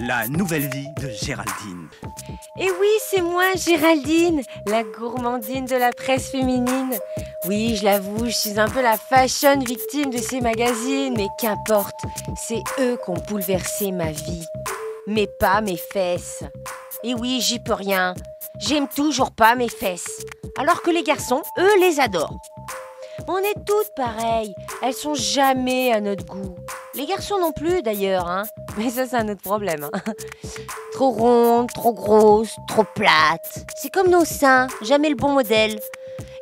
La nouvelle vie de Géraldine. Et oui, c'est moi, Géraldine, la gourmandine de la presse féminine. Oui, je l'avoue, je suis un peu la fashion victime de ces magazines, mais qu'importe, c'est eux qui ont bouleversé ma vie. Mais pas mes fesses. Et oui, j'y peux rien. J'aime toujours pas mes fesses. Alors que les garçons, eux, les adorent. On est toutes pareilles, elles sont jamais à notre goût. Les garçons non plus d'ailleurs, hein. Mais ça c'est un autre problème. Hein. Trop rondes, trop grosses, trop plates. C'est comme nos seins, jamais le bon modèle.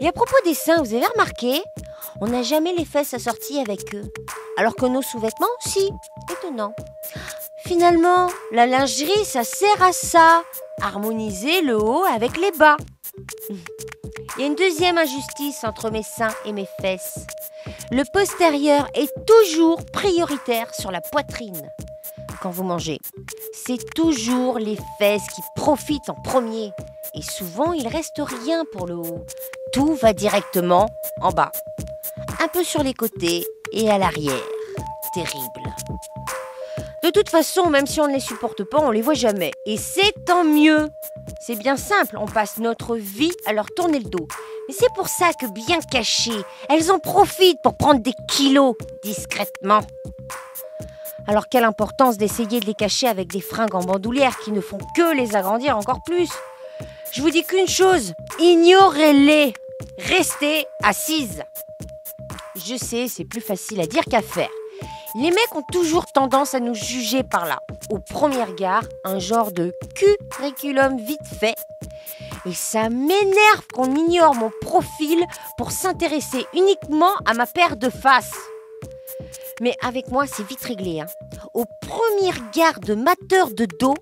Et à propos des seins, vous avez remarqué, on n'a jamais les fesses assorties avec eux. Alors que nos sous-vêtements, si. Étonnant. Finalement, la lingerie, ça sert à ça. Harmoniser le haut avec les bas. Il y a une deuxième injustice entre mes seins et mes fesses. Le postérieur est toujours prioritaire sur la poitrine. Quand vous mangez, c'est toujours les fesses qui profitent en premier. Et souvent, il reste rien pour le haut. Tout va directement en bas. Un peu sur les côtés et à l'arrière. Terrible. De toute façon, même si on ne les supporte pas, on les voit jamais. Et c'est tant mieux. C'est bien simple, on passe notre vie à leur tourner le dos. Mais c'est pour ça que bien cachées, elles en profitent pour prendre des kilos discrètement. Alors quelle importance d'essayer de les cacher avec des fringues en bandoulière qui ne font que les agrandir encore plus. Je vous dis qu'une chose, ignorez-les. Restez assises. Je sais, c'est plus facile à dire qu'à faire. Les mecs ont toujours tendance à nous juger par là. Au premier regard, un genre de curriculum vite fait. Et ça m'énerve qu'on ignore mon profil pour s'intéresser uniquement à ma paire de faces. Mais avec moi, c'est vite réglé. Hein. Au premier regard de mateur de dos,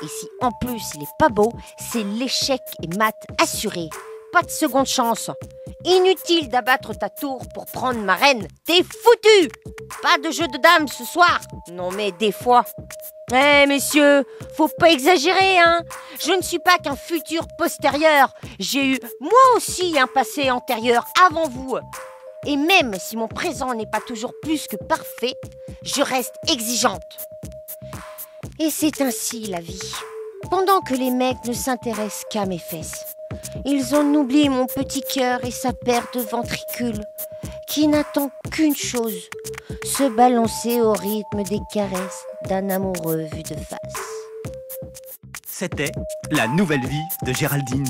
et si en plus il n'est pas beau, c'est l'échec et mat assuré. Pas de seconde chance. Inutile d'abattre ta tour pour prendre ma reine. T'es foutu. Pas de jeu de dames ce soir. Non mais des fois. Messieurs, faut pas exagérer, hein. Je ne suis pas qu'un futur postérieur. J'ai eu moi aussi un passé antérieur avant vous. Et même si mon présent n'est pas toujours plus que parfait, je reste exigeante. Et c'est ainsi la vie. Pendant que les mecs ne s'intéressent qu'à mes fesses, ils en oublient mon petit cœur et sa paire de ventricules, qui n'attend qu'une chose, se balancer au rythme des caresses d'un amoureux vu de face. C'était la nouvelle vie de Géraldine.